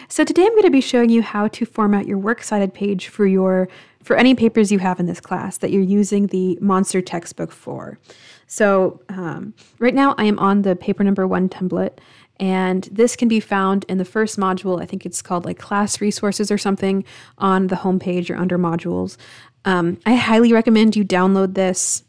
So today I'm going to be showing you how to format your works cited page for any papers you have in this class that you're using the Monster textbook for. So right now I am on the paper number 1 template, and this can be found in the first module. I think it's called like class resources or something on the home page or under modules. I highly recommend you download this.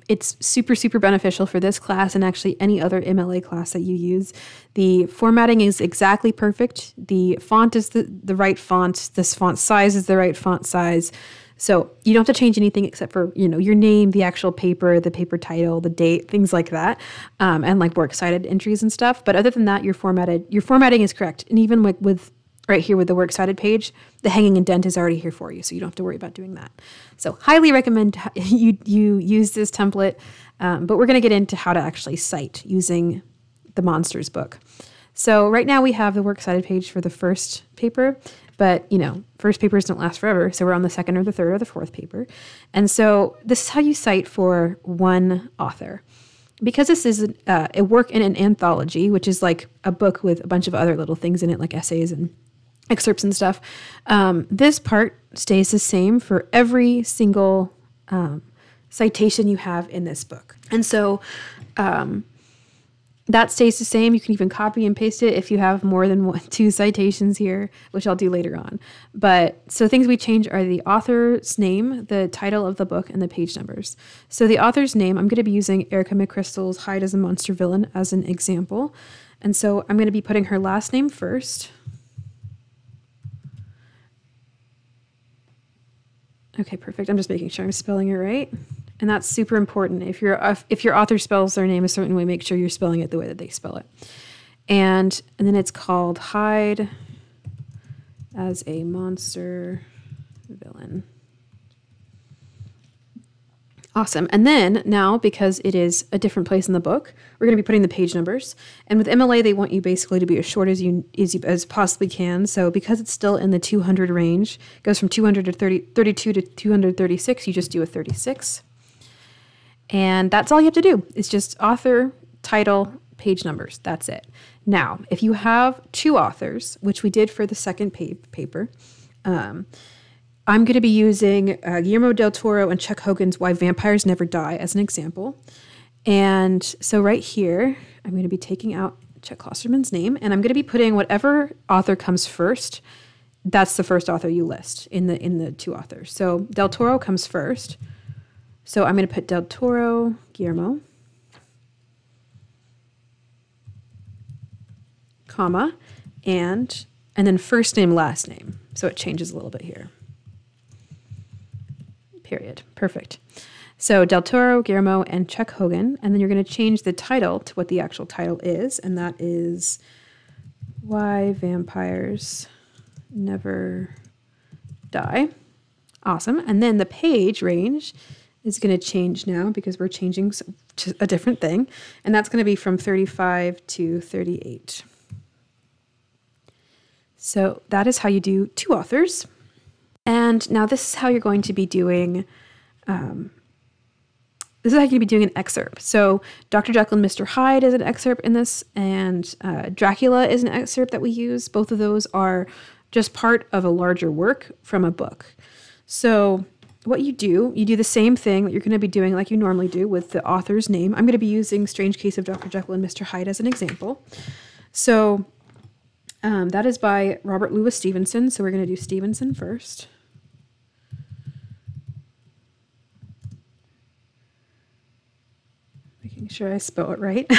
It's super, super beneficial for this class and actually any other MLA class that you use. The formatting is exactly perfect. The font is the right font. This font size is the right font size. So you don't have to change anything except for, your name, the actual paper, the paper title, the date, things like that, and like works cited entries and stuff. But other than that, your formatting is correct. And even with right here with the works cited page, the hanging indent is already here for you, so you don't have to worry about doing that. So highly recommend you use this template, but we're going to get into how to actually cite using the Monsters book. So right now we have the works cited page for the first paper, but first papers don't last forever, so we're on the second or the third or the fourth paper. And so this is how you cite for one author. Because this is a work in an anthology, which is like a book with a bunch of other little things in it, like essays and excerpts and stuff, this part stays the same for every single citation you have in this book. And so that stays the same. You can even copy and paste it if you have more than 2 citations here, which I'll do later on. But so things we change are the author's name, the title of the book, and the page numbers. So the author's name, I'm going to be using Erica McChrystal's Hyde as a Monster Villain as an example. And so I'm going to be putting her last name first. Okay, perfect. I'm just making sure I'm spelling it right. And that's super important. If your author spells their name a certain way, make sure you're spelling it the way that they spell it. And then it's called Hyde as a Monster Villain. Awesome. And then now, because it is a different place in the book, we're going to be putting the page numbers. And with MLA, they want you basically to be as short as you possibly can. So because it's still in the 200 range, it goes from 200 to 32 to 236, you just do a 36. And that's all you have to do. It's just author, title, page numbers. That's it. Now, if you have 2 authors, which we did for the second paper, I'm going to be using Guillermo del Toro and Chuck Hogan's Why Vampires Never Die as an example. And so right here, I'm going to be taking out Chuck Klosterman's name, and I'm going to be putting whatever author comes first. That's the first author you list in the 2 authors. So del Toro comes first. So I'm going to put del Toro, Guillermo, comma, and then first name, last name. So it changes a little bit here. Period. Perfect. So del Toro, Guillermo, and Chuck Hogan. And then you're going to change the title to what the actual title is. And that is Why Vampires Never Die. Awesome. And then the page range is going to change now because we're changing to a different thing. And that's going to be from 35 to 38. So that is how you do 2 authors. And now this is how you're going to be doing, an excerpt. So Dr. Jekyll and Mr. Hyde is an excerpt in this, and Dracula is an excerpt that we use. Both of those are just part of a larger work from a book. So what you do the same thing that you're going to be doing like you normally do with the author's name. I'm going to be using Strange Case of Dr. Jekyll and Mr. Hyde as an example. So that is by Robert Louis Stevenson. So we're going to do Stevenson first. Making sure I spell it right.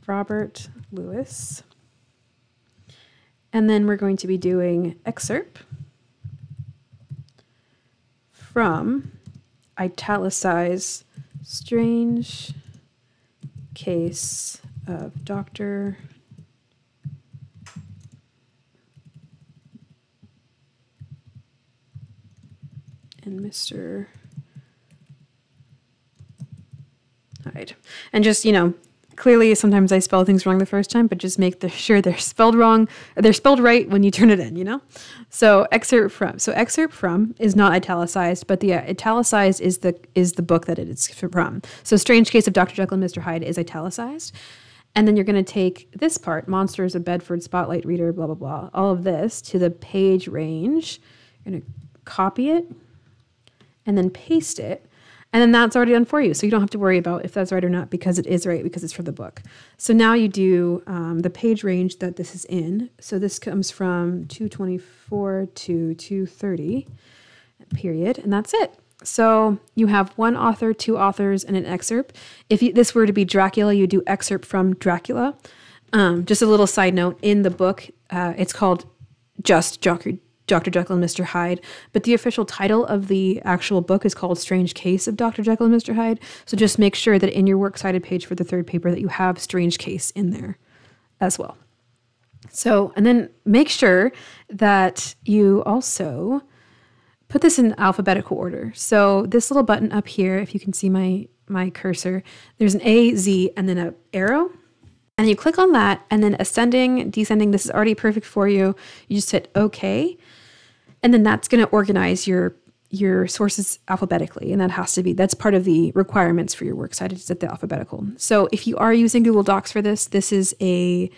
Robert Louis. And then we're going to be doing excerpt from italicize Strange Case of Dr. and Mr. Hyde. And just, clearly sometimes I spell things wrong the first time, but just make sure they're spelled wrong, they're spelled right when you turn it in, So excerpt from. So excerpt from is not italicized, but the italicized is the book that it is from. So Strange Case of Dr. Jekyll and Mr. Hyde is italicized. And then you're going to take this part, Monsters of Bedford, Spotlight Reader, blah, blah, blah, all of this to the page range. You're going to copy it and then paste it. And then that's already done for you. So you don't have to worry about if that's right or not, because it is right, because it's for the book. So now you do the page range that this is in. So this comes from 224 to 230, period. And that's it. So you have one author, two authors, and an excerpt. If this were to be Dracula, you do excerpt from Dracula. Just a little side note, in the book, it's called just Dr. Jekyll and Mr. Hyde, but the official title of the actual book is called Strange Case of Dr. Jekyll and Mr. Hyde. So just make sure that in your works cited page for the third paper that you have Strange Case in there as well. So, and then make sure that you also put this in alphabetical order. So this little button up here, if you can see my cursor, there's an A, Z, and then an arrow. And you click on that, and then ascending, descending, this is already perfect for you. You just hit OK. And then that's going to organize your sources alphabetically. And that's part of the requirements for your works cited to set the alphabetical. So if you are using Google Docs for this, this is an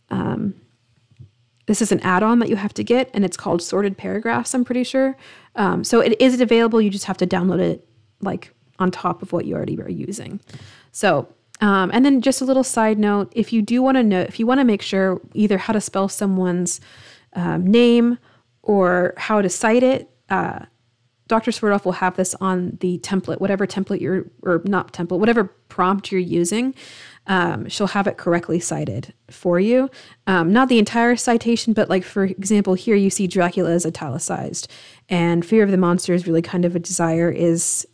add-on that you have to get, and it's called Sorted Paragraphs, I'm pretty sure. So it is available. You just have to download it like on top of what you already are using. So, and then just a little side note, if you want to make sure either how to spell someone's name or how to cite it, Dr. Swerdoff will have this on the template, whatever prompt you're using. She'll have it correctly cited for you. Not the entire citation, but like, for example, here you see Dracula is italicized, and Fear of the Monster is really kind of a desire is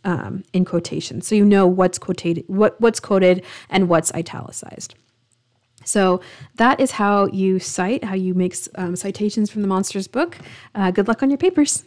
in quotation. So you know what's quoted and what's italicized. So that is how you cite, how you make citations from the Monsters book. Good luck on your papers.